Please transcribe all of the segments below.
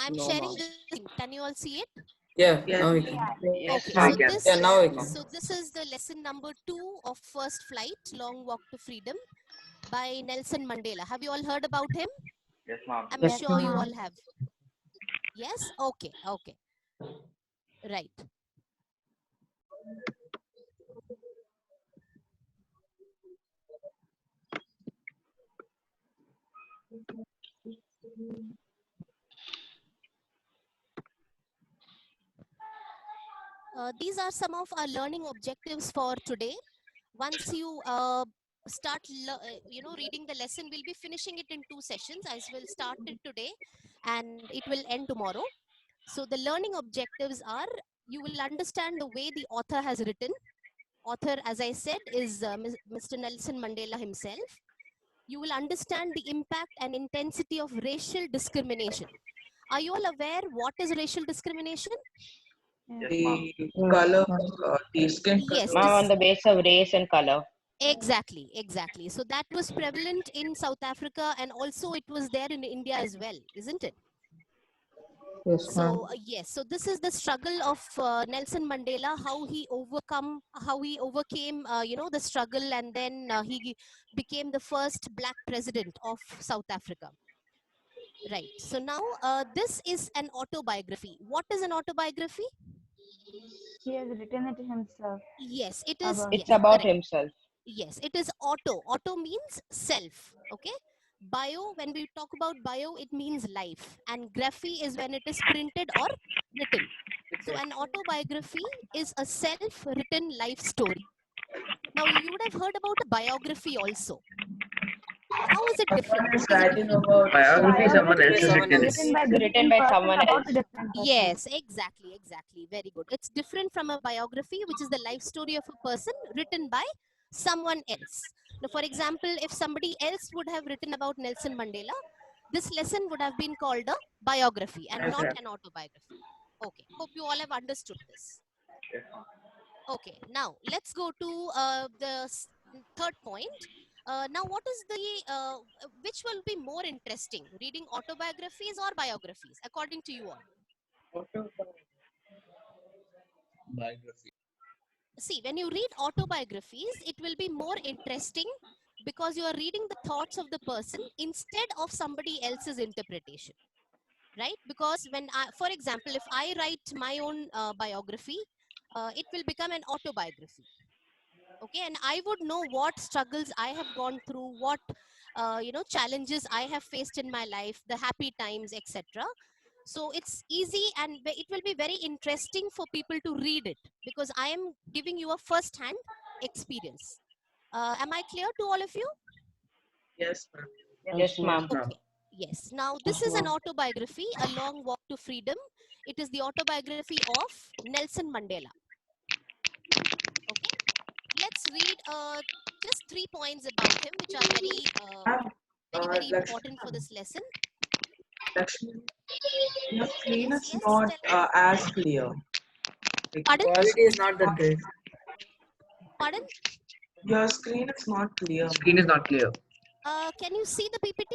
I'm No, sharing ma'am. the screen. Can you all see it? Yeah, Yes. now we can. Yes, Okay, we so can. this Yeah, now we can. so this is the lesson number 2 of First Flight, Long Walk to Freedom by Nelson Mandela. Have you all heard about him? Yes, ma'am. I'm Yes, sure you ma'am. all have. Yes? Okay, okay. Right. These are some of our learning objectives for today. Once you start, reading the lesson, we'll be finishing it in 2 sessions. I will start it today and it will end tomorrow. So the learning objectives are, you will understand the way the author has written. Author, as I said, is Mr. Nelson Mandela himself. You will understand the impact and intensity of racial discrimination. Are you all aware what is racial discrimination? Yes, ma'am. The color, the skin Yes, color. Ma'am, on the base of race and color. exactly, exactly. So that was prevalent in South Africa, and also it was there in India as well, isn't it? Yes, ma'am. So yes, so this is the struggle of Nelson Mandela, how he overcame, the struggle, and then he became the first black president of South Africa. Right. So now this is an autobiography. What is an autobiography? He has written it himself. Yes, it is. About It's Yes, about correct. himself. Yes, it is auto. Auto means self. Okay. Bio, when we talk about bio, it means life. And graphy is when it is printed or written. So an autobiography is a self-written life story. Now you would have heard about a biography also. How is it different? What is it different? Biography, someone else has Someone written. else. written by It's different written by person someone about else. a different person. Yes, exactly, exactly. Very good. It's different from a biography, which is the life story of a person written by someone else. Now, for example, if somebody else would have written about Nelson Mandela, this lesson would have been called a biography and not an autobiography. Okay, hope you all have understood this. Yes, ma'am. Okay, now let's go to the third point. Now, what is which will be more interesting, reading autobiographies or biographies, according to you all? Biography. See, when you read autobiographies, it will be more interesting because you are reading the thoughts of the person instead of somebody else's interpretation, right? Because for example, if I write my own biography, it will become an autobiography. Okay, and I would know what struggles I have gone through, what challenges I have faced in my life, the happy times, etc. So it's easy and it will be very interesting for people to read it because I am giving you a first hand experience. Am I clear to all of you? Yes, ma'am. Yes, ma'am. Okay, yes. Now this is an autobiography, A Long Walk to Freedom. It is the autobiography of Nelson Mandela. Okay, let's read just 3 points about him, which are very important for this lesson. Lakshmi, your screen Yes, is yes. not Tell me. as clear. Pardon? Quality is not that great. Pardon? Your screen is not clear. Screen is not clear. Can you see the PPT?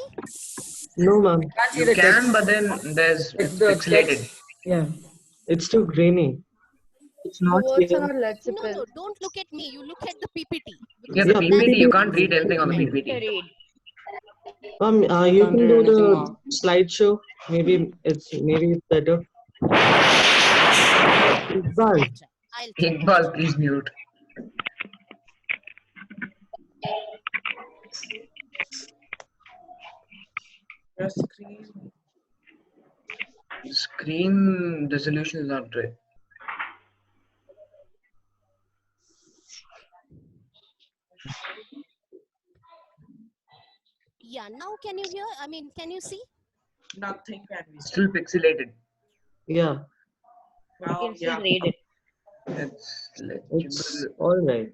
No, ma'am. Can't see You the can, text. but then there's Like it's the pixelated. text. Yeah. It's too grainy. It's The not words are clear. not No, legible. no, don't look at me. You look at the PPT Yeah, because the Yeah, PPT, you PPT. can't read anything on the Right. To PPT. read. Ma'am, I you can't can read do anything, the mom. slideshow. Maybe it's better. Iqbal. I'll try. I'll try. Iqbal, please mute. Your screen. Screen resolution is not right. Yeah, now can you hear? I mean, can you see? Nothing can be Still seen. pixelated. Yeah, You Now, can still yeah. read it. It's it's legible. all right.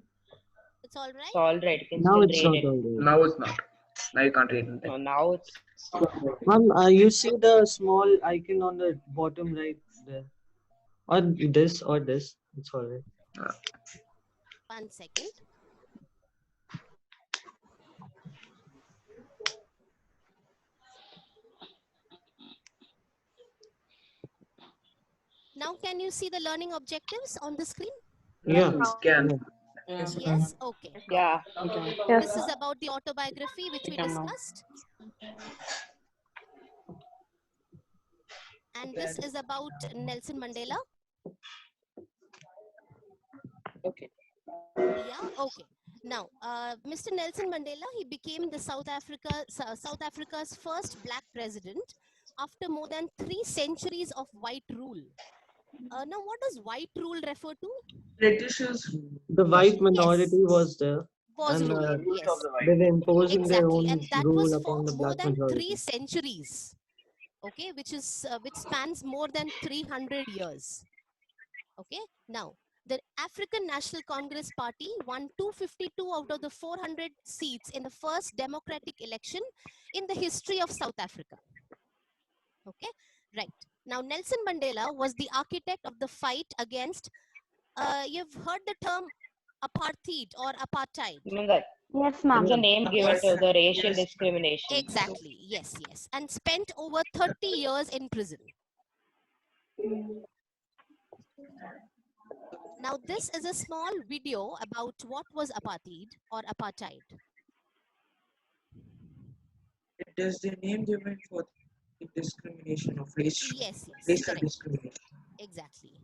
It's all It's right? all right. You can Now still it's read not it. all right. Now it's not. Now you can't read anything. No, now it's Ma'am, you see the small icon on the bottom right there? Or this. It's all right. 1 second. Now can you see the learning objectives on the screen? Yeah. Scan. Yes, Yes, okay. Yeah. This is about the autobiography which we discussed. And this is about Nelson Mandela. Okay. Yeah, okay. Now, Mr. Nelson Mandela, he became the South Africa's first black president after more than 3 centuries of white rule. Now, what does white rule refer to? Britishers. The white minority was there, Was and ruling, yes. they were imposing their Exactly, own and that rule was upon for the more black than majority. 3 centuries. Okay, which spans more than 300 years. Okay, now the African National Congress Party won 252 out of the 400 seats in the first democratic election in the history of South Africa. Okay, right. Now Nelson Mandela was the architect of the fight against, you've heard the term apartheid or apartheid. Remember, Yes, ma'am. it's a name given Yes. to the racial Yes. discrimination. Exactly, yes, yes. And spent over 30 years in prison. Now this is a small video about what was apartheid or apartheid. It is the name given for the discrimination of race. Yes, yes, Racial correct. discrimination. Exactly.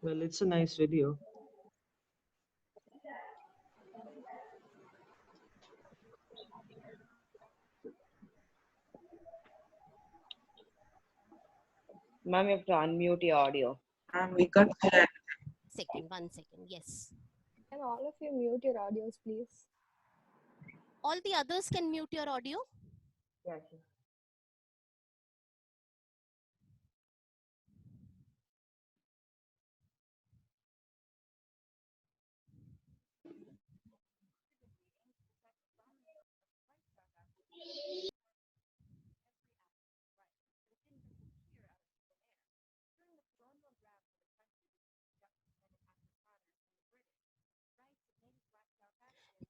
Well, it's a nice video. Ma'am, you have to unmute your audio. And we can't hear. One second, yes. Can all of you mute your audios, please? All the others can mute your audio. Yeah,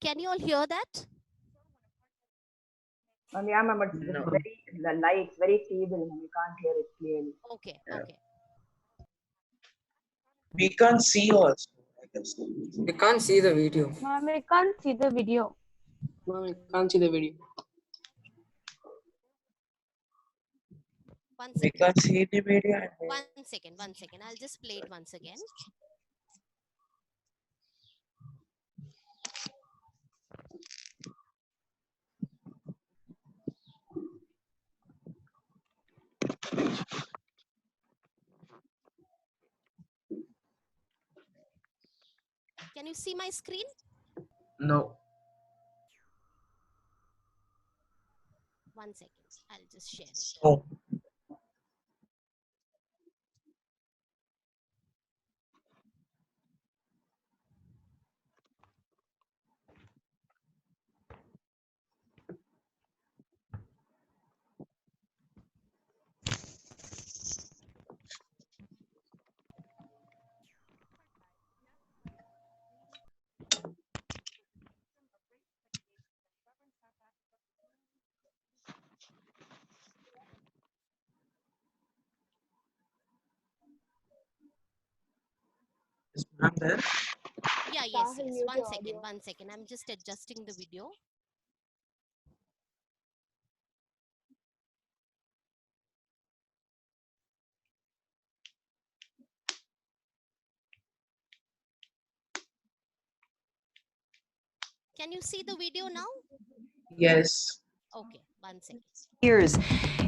Can you all hear that? Yeah, ma'am, but it's No. very light, very feeble. We can't hear it clearly. Okay, Yeah. okay. We can't see also, I guess. We can't see the video. Ma'am, we can't see the video. Ma'am, we can't see the video. One We second. can't see the video. And One second. I'll just play it once again. Can you see my screen? No. One second. I'll just share it. oh, is ma'am there? Yeah, yes, Sahil, yes. mute One your second, audio. one second. I'm just adjusting the video. Can you see the video now? Yes. Okay, one second. Years.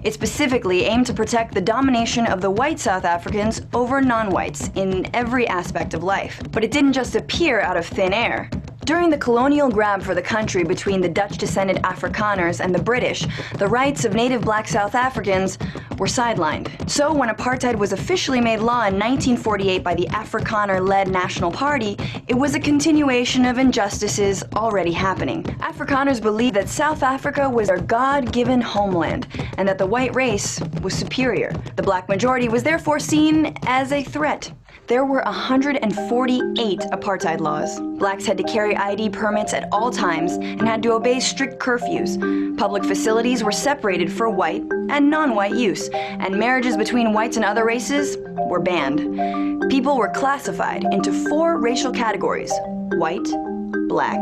It specifically aimed to protect the domination of the white South Africans over non-whites in every aspect of life. But it didn't just appear out of thin air. During the colonial grab for the country between the Dutch-descended Afrikaners and the British, the rights of native black South Africans were sidelined. So when apartheid was officially made law in 1948 by the Afrikaner-led National Party, it was a continuation of injustices already happening. Afrikaners believed that South Africa was their God-given homeland, and that the white race was superior. The black majority was therefore seen as a threat. There were 148 apartheid laws. Blacks had to carry ID permits at all times and had to obey strict curfews. Public facilities were separated for white and non-white use, and marriages between whites and other races were banned. People were classified into 4 racial categories: white, black,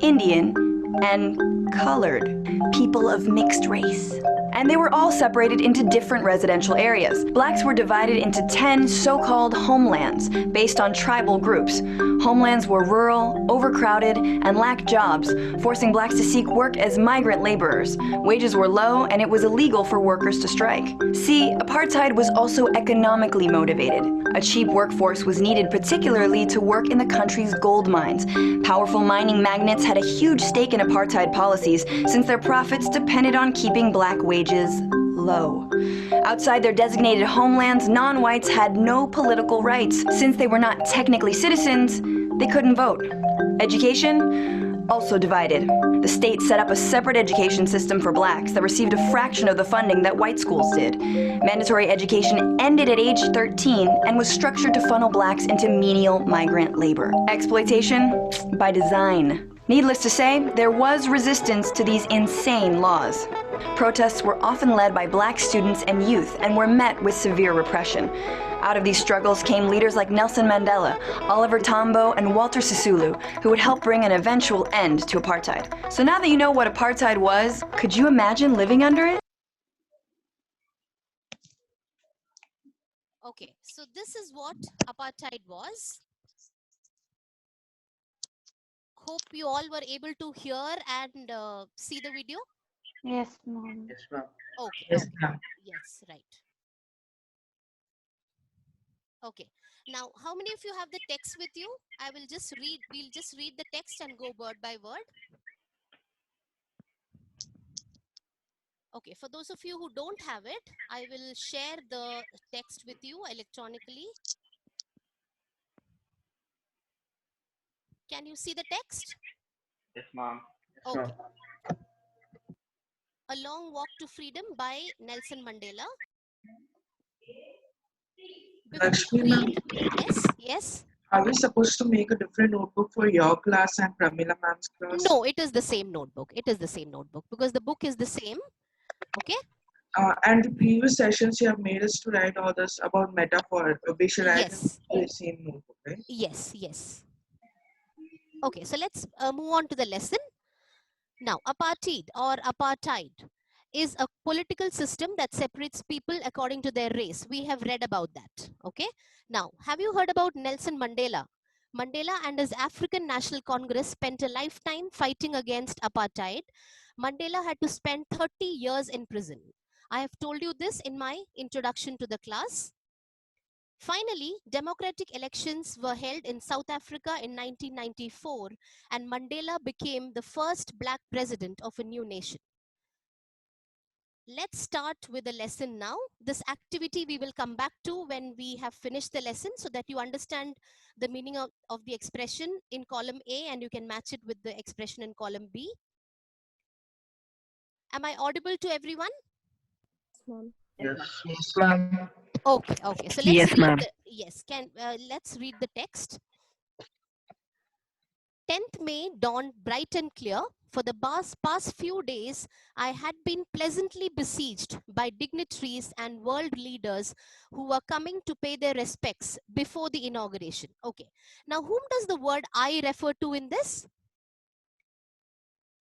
Indian, and colored. People of mixed race. And they were all separated into different residential areas. Blacks were divided into 10 so-called homelands based on tribal groups. Homelands were rural, overcrowded, and lacked jobs, forcing blacks to seek work as migrant laborers. Wages were low, and it was illegal for workers to strike. See, apartheid was also economically motivated. A cheap workforce was needed particularly to work in the country's gold mines. Powerful mining magnates had a huge stake in apartheid policies since their profits depended on keeping black wages low. Outside their designated homelands, non-whites had no political rights. Since they were not technically citizens, they couldn't vote. Education? Also divided. The state set up a separate education system for blacks that received a fraction of the funding that white schools did. Mandatory education ended at age 13 and was structured to funnel blacks into menial migrant labor. Exploitation? By design. Needless to say, there was resistance to these insane laws. Protests were often led by black students and youth and were met with severe repression. Out of these struggles came leaders like Nelson Mandela, Oliver Tambo, and Walter Sisulu, who would help bring an eventual end to apartheid. So now that you know what apartheid was, could you imagine living under it? Okay, so this is what apartheid was. Hope you all were able to hear and see the video. Yes, ma'am. Yes, ma'am. Okay. Yes, Okay. ma'am. Yes, right. Okay. Now, how many of you have the text with you? I will just read, we'll just read the text and go word by word. Okay, for those of you who don't have it, I will share the text with you electronically. Can you see the text? Yes, ma'am. Yes, Okay. ma'am. A Long Walk to Freedom by Nelson Mandela. Before Lakshmi, you ma'am, read, yes, yes. are we supposed to make a different notebook for your class and Pramila ma'am's class? No, it is the same notebook. It is the same notebook because the book is the same. Okay. And the previous sessions you have made us to write all this about metaphor. We should write Yes. in the same notebook, right? Yes, yes. Okay, so let's move on to the lesson. Now, apartheid or apartheid is a political system that separates people according to their race. We have read about that. Okay. Now, have you heard about Nelson Mandela? Mandela and his African National Congress spent a lifetime fighting against apartheid. Mandela had to spend 30 years in prison. I have told you this in my introduction to the class. Finally, democratic elections were held in South Africa in 1994, and Mandela became the first black president of a new nation. Let's start with the lesson now. This activity we will come back to when we have finished the lesson so that you understand the meaning of the expression in column A and you can match it with the expression in column B. Am I audible to everyone? Ma'am. Yes. Yes, ma'am. Okay, okay. So let's Yes, read ma'am. let's read the text. 10th May dawned bright and clear. For the past few days, I had been pleasantly besieged by dignitaries and world leaders who were coming to pay their respects before the inauguration. Okay. Now, whom does the word I refer to in this?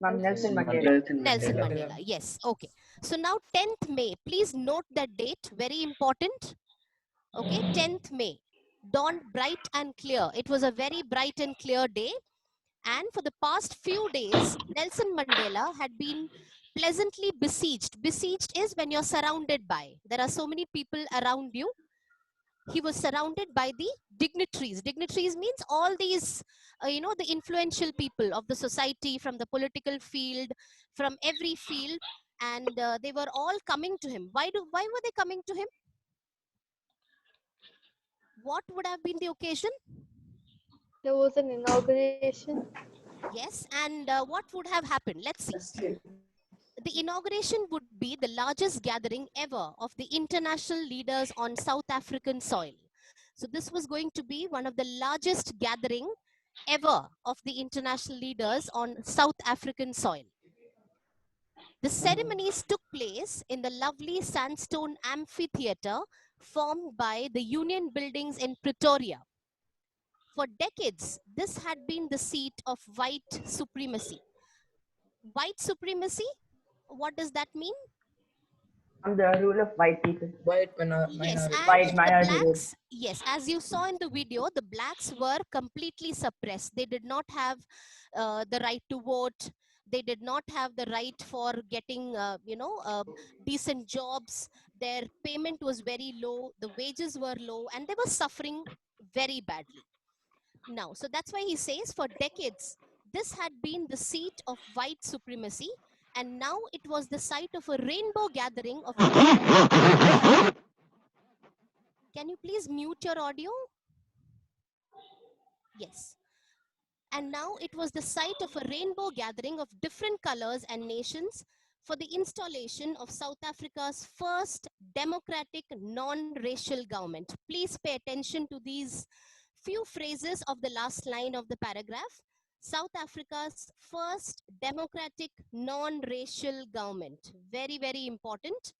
Ma'am, Nelson Mandela. Nelson Mandela. Yes. Okay. So now 10th May, please note that date, very important. Okay, 10th May, dawned bright and clear. It was a very bright and clear day. And for the past few days, Nelson Mandela had been pleasantly besieged. Besieged is when you're surrounded by. There are so many people around you. He was surrounded by the dignitaries. Dignitaries means all these, the influential people of the society, from the political field, from every field. And they were all coming to him. Why were they coming to him? What would have been the occasion? There was an inauguration. Yes, and what would have happened? Let's see. The inauguration would be the largest gathering ever of the international leaders on South African soil. So this was going to be one of the largest gathering ever of the international leaders on South African soil. The ceremonies took place in the lovely sandstone amphitheater formed by the Union Buildings in Pretoria. For decades, this had been the seat of white supremacy. White supremacy, what does that mean? The rule of white people. White Yes, minority. and White the minority group. blacks, yes, as you saw in the video, the blacks were completely suppressed. They did not have the right to vote. They did not have the right for getting, decent jobs. Their payment was very low. The wages were low, and they were suffering very badly. Now, so that's why he says for decades, this had been the seat of white supremacy, and now it was the site of a rainbow gathering of. Can you please mute your audio? Yes. And now it was the site of a rainbow gathering of different colors and nations for the installation of South Africa's first democratic non-racial government. Please pay attention to these few phrases of the last line of the paragraph. South Africa's first democratic non-racial government. Very, very important.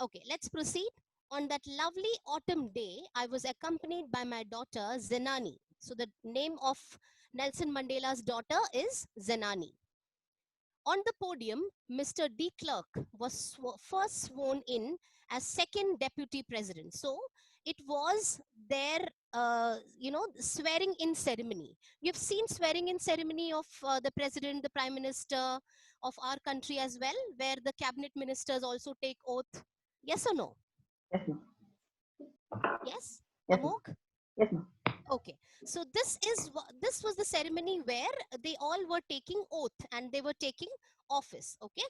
Okay, let's proceed. On that lovely autumn day, I was accompanied by my daughter, Zenani. So the name of Nelson Mandela's daughter is Zenani. On the podium, Mr. de Klerk was first sworn in as second deputy president. So it was their, swearing in ceremony. You've seen swearing in ceremony of the president, the prime minister of our country as well, where the cabinet ministers also take oath. Yes or no? Yes, ma'am. Yes? Yes, ma'am. Amok? Yes, ma'am. Okay, so this was the ceremony where they all were taking oath and they were taking office. Okay,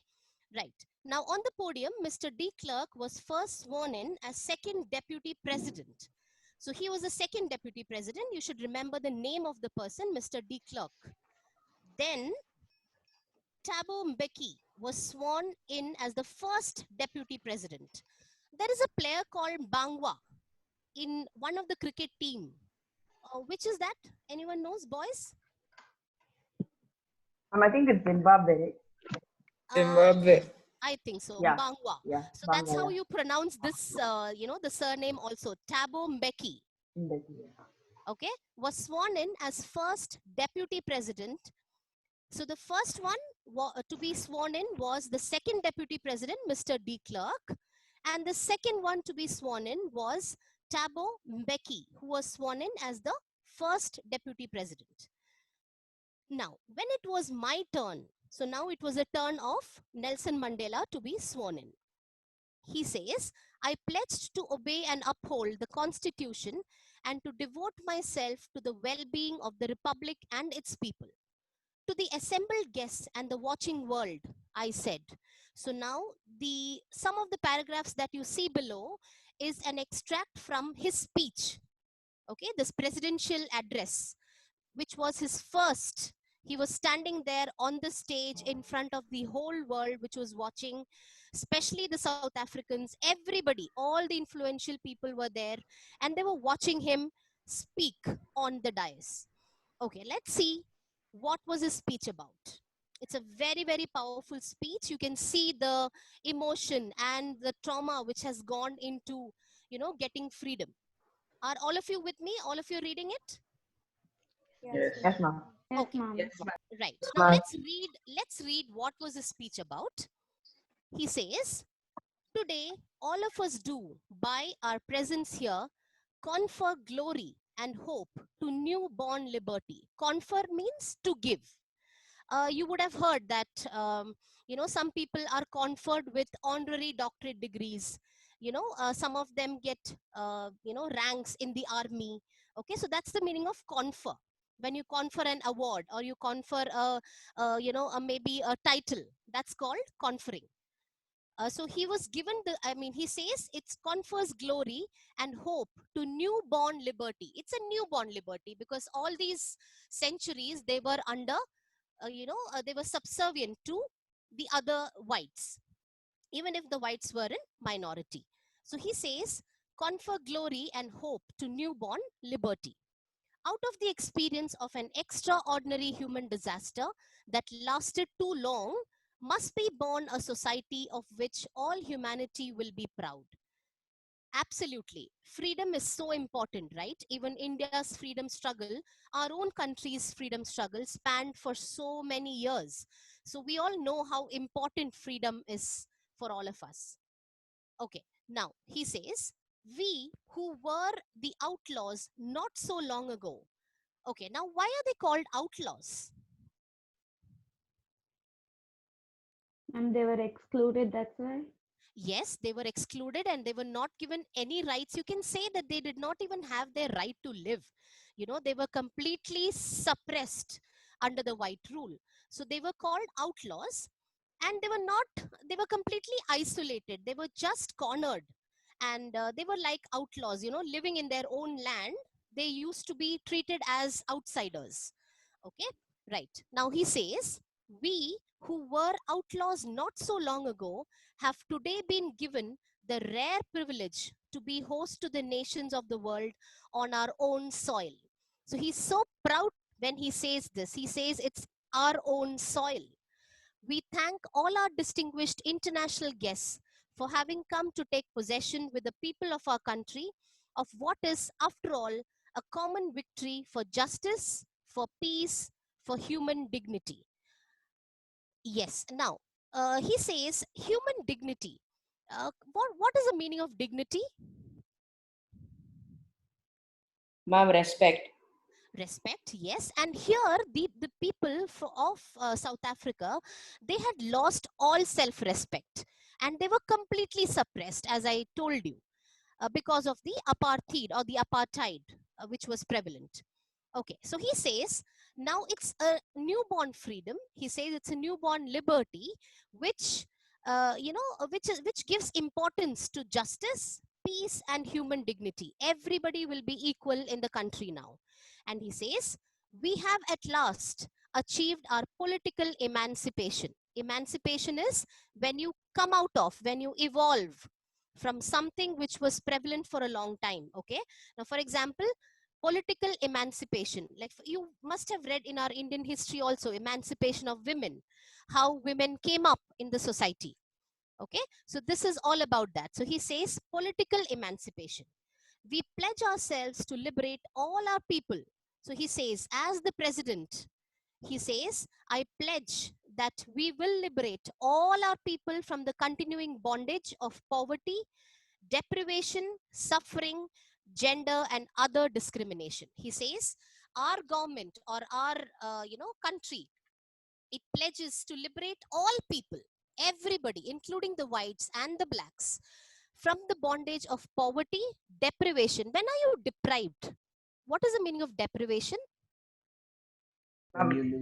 right. Now on the podium, Mr. de Klerk was first sworn in as second deputy president. So he was the second deputy president. You should remember the name of the person, Mr. de Klerk. Then Thabo Mbeki was sworn in as the first deputy president. There is a player called Bangwa in one of the cricket team. Which is that? Anyone knows, boys? I think it's Zimbabwe, right? Zimbabwe. I think so. Yeah. Bangwa. Yeah. So that's how Bangla. you pronounce this, the surname also. Thabo Mbeki, okay, was sworn in as first deputy president. So the first one to be sworn in was the second deputy president, Mr. de Klerk. And the second one to be sworn in was Thabo Mbeki, who was sworn in as the first deputy president. Now, when it was my turn, so now it was a turn of Nelson Mandela to be sworn in. He says, I pledged to obey and uphold the Constitution and to devote myself to the well-being of the Republic and its people. To the assembled guests and the watching world, I said. So now some of the paragraphs that you see below is an extract from his speech, okay, this presidential address, which was his first. He was standing there on the stage in front of the whole world, which was watching, especially the South Africans, everybody, all the influential people were there, and they were watching him speak on the dais. Okay, let's see what was his speech about. It's a very, very powerful speech. You can see the emotion and the trauma which has gone into, getting freedom. Are all of you with me? All of you reading it? Yes, ma'am. Yes, Okay. ma'am. Right. Yes, Now ma'am. let's read what was his speech about. He says, today, all of us do, by our presence here, confer glory and hope to newborn liberty. Confer means to give. You would have heard that, some people are conferred with honorary doctorate degrees. Some of them get, ranks in the army. Okay, so that's the meaning of confer. When you confer an award or you confer maybe a title, that's called conferring. So he was given he says it confers glory and hope to newborn liberty. It's a newborn liberty because all these centuries they were under, they were subservient to the other whites, even if the whites were in minority. So he says, confer glory and hope to newborn liberty. Out of the experience of an extraordinary human disaster that lasted too long, must be born a society of which all humanity will be proud. Absolutely. Freedom is so important, right? Even India's freedom struggle, our own country's freedom struggle spanned for so many years. So we all know how important freedom is for all of us. Okay, now he says, we who were the outlaws not so long ago. Okay, now why are they called outlaws? And they were excluded, that's why. Yes, they were excluded and they were not given any rights. You can say that they did not even have their right to live. You know, they were completely suppressed under the white rule. So they were called outlaws, and they were completely isolated. They were just cornered, and they were like outlaws, you know, living in their own land. They used to be treated as outsiders. Okay, right. Now he says, we who were outlaws not so long ago have today been given the rare privilege to be host to the nations of the world on our own soil. So he's so proud when he says this. He says it's our own soil. We thank all our distinguished international guests for having come to take possession with the people of our country of what is, after all, a common victory for justice, for peace, for human dignity. Yes, now he says human dignity. What is the meaning of dignity? Ma'am, respect. Respect, yes. And here the people of South Africa, they had lost all self-respect and they were completely suppressed, as I told you, because of the apartheid, which was prevalent. Okay, so he says now it's a newborn freedom. He says it's a newborn liberty, which which gives importance to justice, peace, and human dignity. Everybody will be equal in the country now. And he says, we have at last achieved our political emancipation. Emancipation is when you come out of, when you evolve from something which was prevalent for a long time. Okay. Now, for example, political emancipation. Like you must have read in our Indian history also, emancipation of women, how women came up in the society. Okay. So this is all about that. So he says political emancipation. We pledge ourselves to liberate all our people. So he says, as the president, he says, I pledge that we will liberate all our people from the continuing bondage of poverty, deprivation, suffering, gender, and other discrimination. He says, our government or our country, it pledges to liberate all people, everybody, including the whites and the blacks, from the bondage of poverty, deprivation. When are you deprived? What is the meaning of deprivation?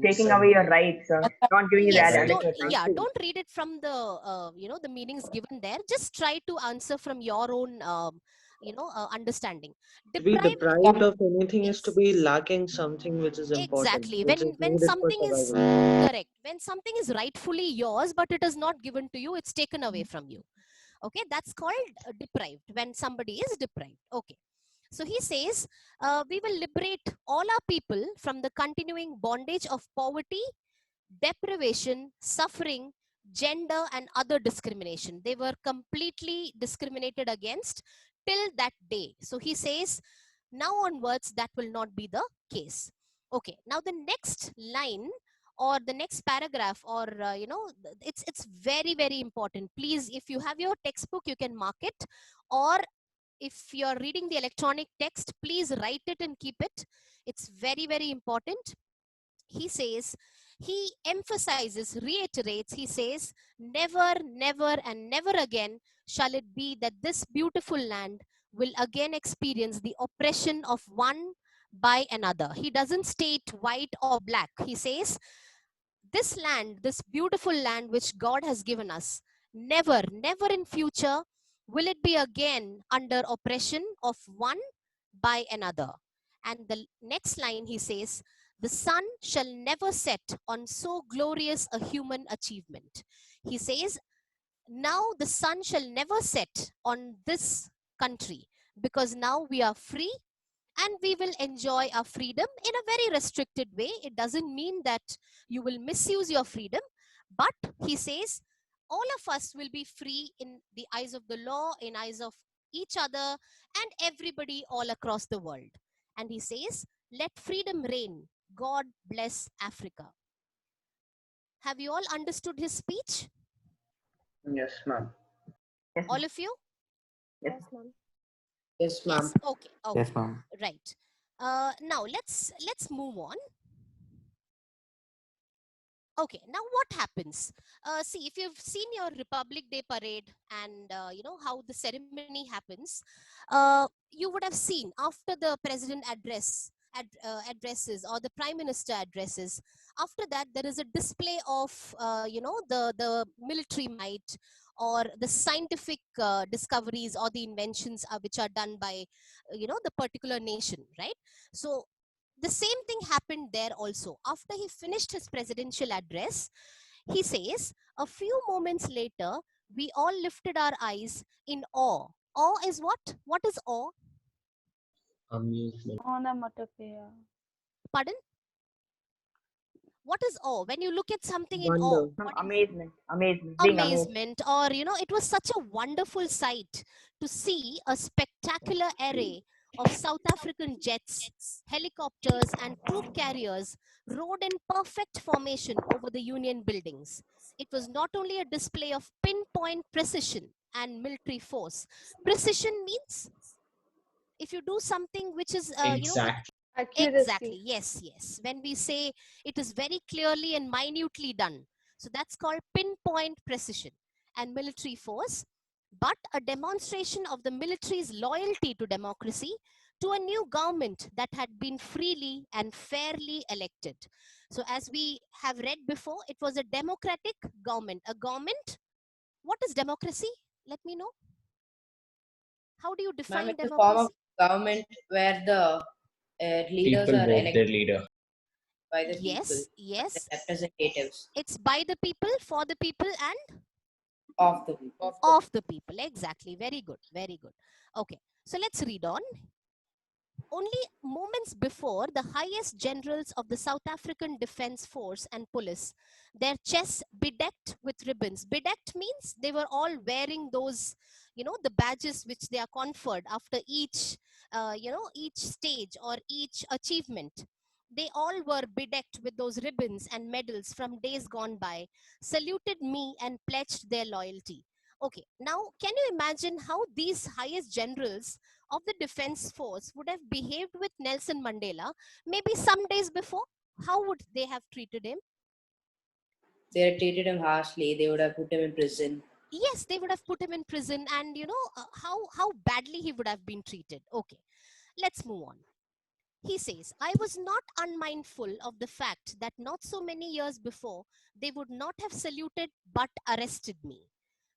Taking away your rights, not giving you the Yes, adequate don't read it from the the meanings given there. Just try to answer from your own understanding. To be Deprived, deprived of anything is to be lacking something which is important, exactly. which is When needed for something is survival. correct, when something is rightfully yours, but it is not given to you, it's taken away from you. Okay, that's called deprived, when somebody is deprived. Okay. So he says, we will liberate all our people from the continuing bondage of poverty, deprivation, suffering, gender, and other discrimination. They were completely discriminated against till that day. So he says, now onwards, that will not be the case. Okay, now the next line or the next paragraph, or it's very, very important. Please, if you have your textbook, you can mark it, or if you're reading the electronic text, please write it and keep it. It's very, very important. He says, he emphasizes, reiterates, he says, never, never, and never again shall it be that this beautiful land will again experience the oppression of one by another. He doesn't state white or black. He says, this land, this beautiful land which God has given us, never, never in future will it be again under oppression of one by another. And the next line he says, the sun shall never set on so glorious a human achievement. He says, now the sun shall never set on this country, because now we are free and we will enjoy our freedom in a very restricted way. It doesn't mean that you will misuse your freedom, but he says all of us will be free in the eyes of the law, in eyes of each other and everybody all across the world. And he says, let freedom reign. God bless Africa. Have you all understood his speech? Yes, ma'am. Yes, All of you? yes, ma'am. Yes, ma'am. Yes. Okay. Okay. Yes, ma'am. Right. Now let's move on. Okay, now what happens? See, if you've seen your Republic Day parade and you know how the ceremony happens, you would have seen after the president addresses or the prime minister addresses. After that, there is a display of you know the military might or the scientific discoveries or the inventions which are done by you know the particular nation, right? So the same thing happened there also. After he finished his presidential address, he says, a few moments later, we all lifted our eyes in awe. Awe is what? What is awe? Amusement. Onomatopoeia. Pardon? What is awe? When you look at something in awe, Wonder. what do you amazement, amazement, being amazed. amazement, or you know, it was such a wonderful sight to see a spectacular array of South African jets, helicopters, and troop carriers rode in perfect formation over the Union buildings. It was not only a display of pinpoint precision and military force. Precision means if you do something which is, you know, Accuracy. exactly, yes, yes. When we say it is very clearly and minutely done. So that's called pinpoint precision and military force, but a demonstration of the military's loyalty to democracy, to a new government that had been freely and fairly elected. So as we have read before, it was a democratic government. A government, what is democracy? Let me know. How do you Ma'am, define it's a form democracy? of government where the leaders People are vote their elected leader. by the people, Yes, the yes. representatives It's by the people, for the people, and of the people. of the people. Exactly. Very good. Very good. Okay. So let's read on. Only moments before, the highest generals of the South African Defense Force and Police, their chests bedecked with ribbons. Bedecked means they were all wearing those, you know, the badges which they are conferred after each, you know, each stage or each achievement. They all were bedecked with those ribbons and medals from days gone by, saluted me and pledged their loyalty. Okay, now can you imagine how these highest generals of the defense force would have behaved with Nelson Mandela maybe some days before? How would they have treated him? They had treated him harshly. They would have put him in prison. Yes, they would have put him in prison, and you know how badly he would have been treated. Okay, let's move on. He says, I was not unmindful of the fact that not so many years before, they would not have saluted but arrested me.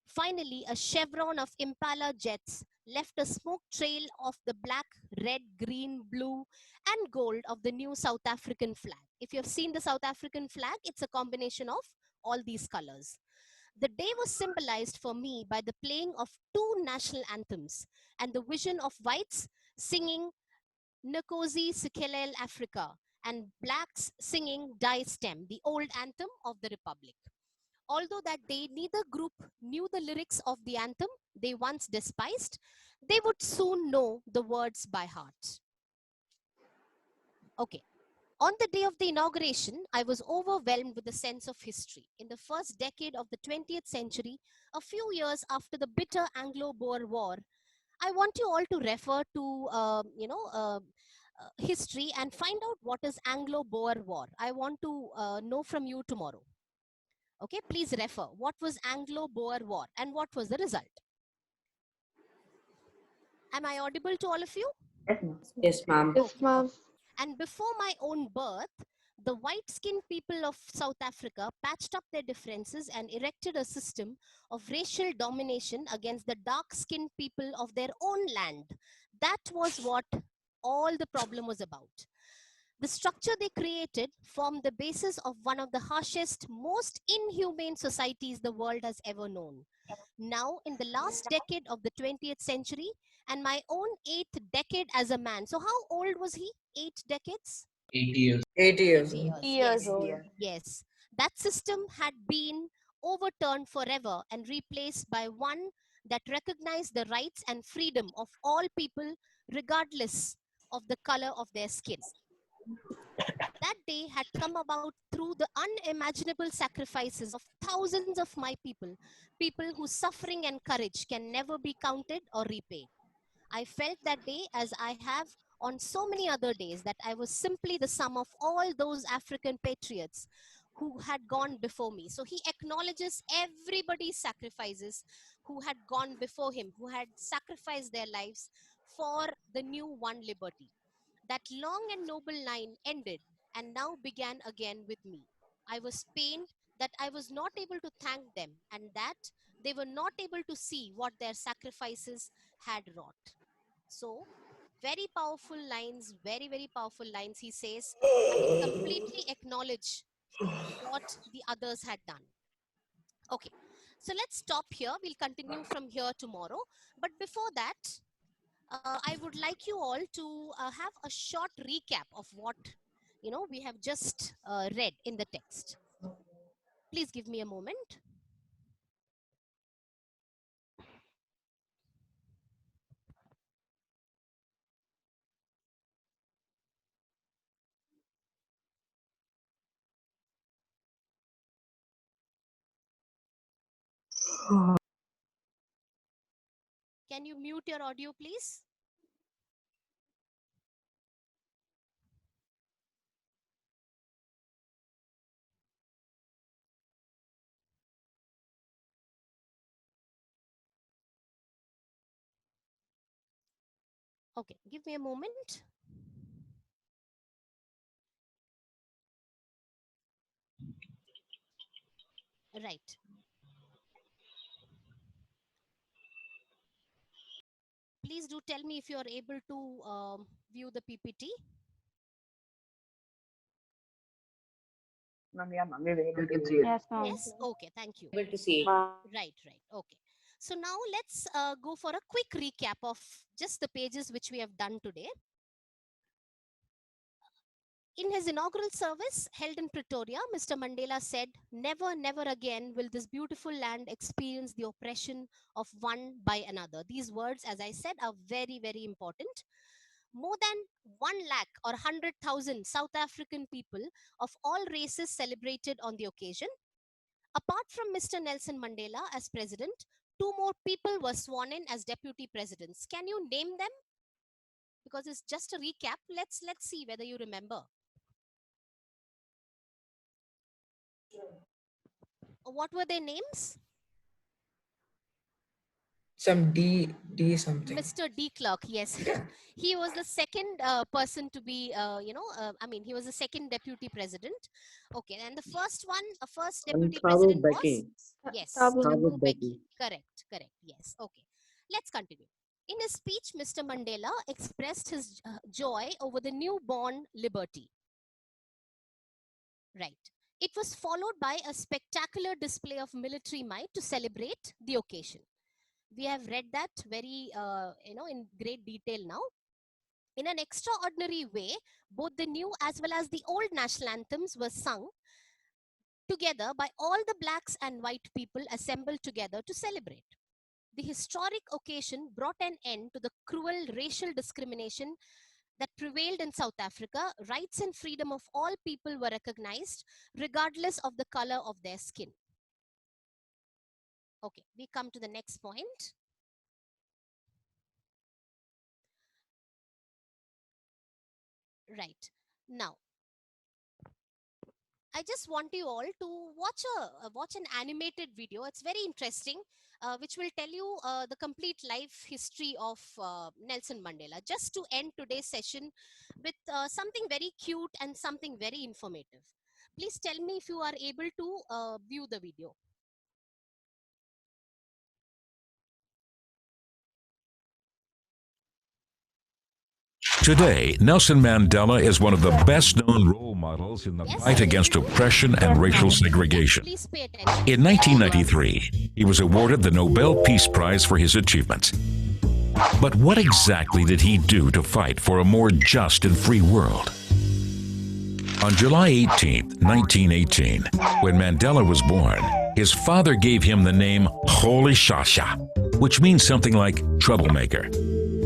Finally, a chevron of Impala jets left a smoke trail of the black, red, green, blue, and gold of the new South African flag. If you have seen the South African flag, it's a combination of all these colors. The day was symbolized for me by the playing of two national anthems and the vision of whites singing Nkosi Sikelel Africa and blacks singing Die Stem, the old anthem of the Republic. Although that day neither group knew the lyrics of the anthem they once despised, they would soon know the words by heart. Okay. On the day of the inauguration, I was overwhelmed with a sense of history. In the first decade of the 20th century, a few years after the bitter Anglo-Boer War, I want you all to refer to, history and find out what is Anglo-Boer War. I want to know from you tomorrow. Okay, please refer. What was Anglo-Boer War and what was the result? Am I audible to all of you? Yes, ma'am. Yes, ma'am. And before my own birth, the white-skinned people of South Africa patched up their differences and erected a system of racial domination against the dark-skinned people of their own land. That was what all the problem was about. The structure they created formed the basis of one of the harshest, most inhumane societies the world has ever known. Now, in the last decade of the 20th century, and my own 8th decade as a man. So, how old was he? 8 decades? 80 years. 80 years. 80 old. years. Years Yes. old. Yes. That system had been overturned forever and replaced by one that recognized the rights and freedom of all people, regardless of the color of their skin. That day had come about through the unimaginable sacrifices of thousands of my people, people whose suffering and courage can never be counted or repaid. I felt that day, as I have on so many other days, that I was simply the sum of all those African patriots who had gone before me. So he acknowledges everybody's sacrifices who had gone before him, who had sacrificed their lives for the new one liberty. That long and noble line ended and now began again with me. I was pained that I was not able to thank them and that they were not able to see what their sacrifices had wrought. So, very powerful lines, very, very powerful lines. He says, I completely acknowledge what the others had done. Okay, so let's stop here. We'll continue from here tomorrow. But before that, I would like you all to have a short recap of what we have just read in the text. Please give me a moment. Can you mute your audio, please? Okay, give me a moment. Right. Please do tell me if you are able to view the PPT. Ma'am, yeah, ma'am, we were able You to can see see it. it. Yes, ma'am. Yes? Okay, thank you. Able to see it. Right, right. Okay. So now let's go for a quick recap of just the pages which we have done today. In his inaugural service held in Pretoria, Mr. Mandela said, never, never again will this beautiful land experience the oppression of one by another. These words, as I said, are very, very important. More than 1 lakh or 100,000 South African people of all races celebrated on the occasion. Apart from Mr. Nelson Mandela as president, 2 more people were sworn in as deputy presidents. Can you name them? Because it's just a recap. Let's see whether you remember. What were their names? Some D something. Mr. De Klerk, yes. He was the second person to be, he was the second deputy president. Okay, and the first one, first And deputy Thabo president was? Mbeki. Yes, Thabo Thabo Mbeki. Mbeki. Correct, yes. Okay, let's continue. In his speech, Mr. Mandela expressed his joy over the newborn liberty. Right. It was followed by a spectacular display of military might to celebrate the occasion. We have read that very, in great detail now. In an extraordinary way, both the new as well as the old national anthems were sung together by all the blacks and white people assembled together to celebrate. The historic occasion brought an end to the cruel racial discrimination that prevailed in South Africa. Rights and freedom of all people were recognized, regardless of the color of their skin. Okay, we come to the next point. Right. Now, I just want you all to watch an animated video. It's very interesting, which will tell you the complete life history of Nelson Mandela. Just to end today's session with something very cute and something very informative. Please tell me if you are able to view the video. Today, Nelson Mandela is one of the best-known role models in the fight against oppression and racial segregation. Please pay attention. In 1993, he was awarded the Nobel Peace Prize for his achievements. But what exactly did he do to fight for a more just and free world? On July 18, 1918, when Mandela was born, his father gave him the name Holy Shasha, which means something like troublemaker.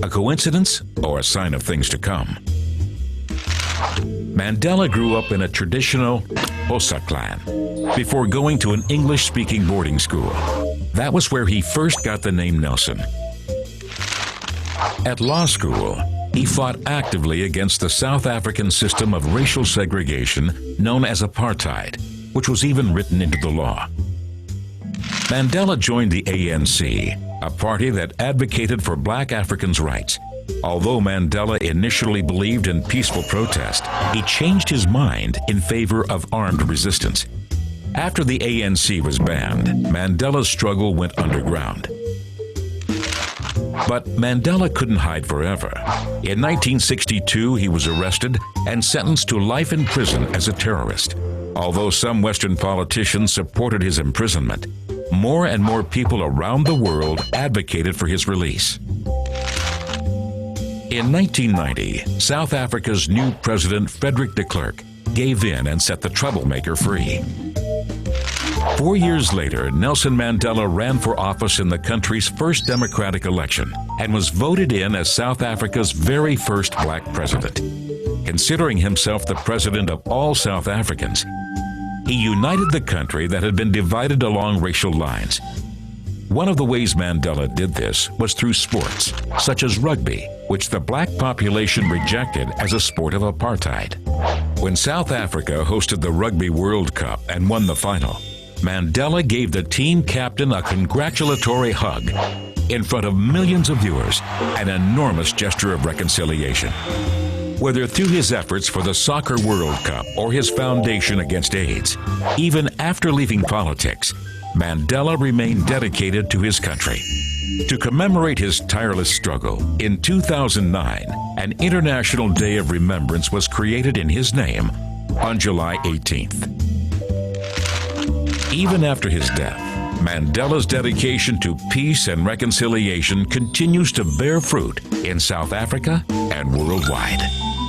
A coincidence or a sign of things to come? Mandela grew up in a traditional Xhosa clan before going to an English-speaking boarding school. That was where he first got the name Nelson. At law school, he fought actively against the South African system of racial segregation known as apartheid, which was even written into the law. Mandela joined the ANC, a party that advocated for black Africans' rights. Although Mandela initially believed in peaceful protest, he changed his mind in favor of armed resistance. After the ANC was banned, Mandela's struggle went underground. But Mandela couldn't hide forever. In 1962, he was arrested and sentenced to life in prison as a terrorist. Although some Western politicians supported his imprisonment, more and more people around the world advocated for his release. In 1990, South Africa's new president, Frederick de Klerk, gave in and set the troublemaker free. 4 years later, Nelson Mandela ran for office in the country's first democratic election and was voted in as South Africa's very first black president. Considering himself the president of all South Africans, he united the country that had been divided along racial lines. One of the ways Mandela did this was through sports, such as rugby, which the black population rejected as a sport of apartheid. When South Africa hosted the Rugby World Cup and won the final, Mandela gave the team captain a congratulatory hug in front of millions of viewers, an enormous gesture of reconciliation. Whether through his efforts for the Soccer World Cup or his foundation against AIDS, even after leaving politics, Mandela remained dedicated to his country. To commemorate his tireless struggle, in 2009, an International Day of Remembrance was created in his name on July 18th. Even after his death, Mandela's dedication to peace and reconciliation continues to bear fruit in South Africa and worldwide.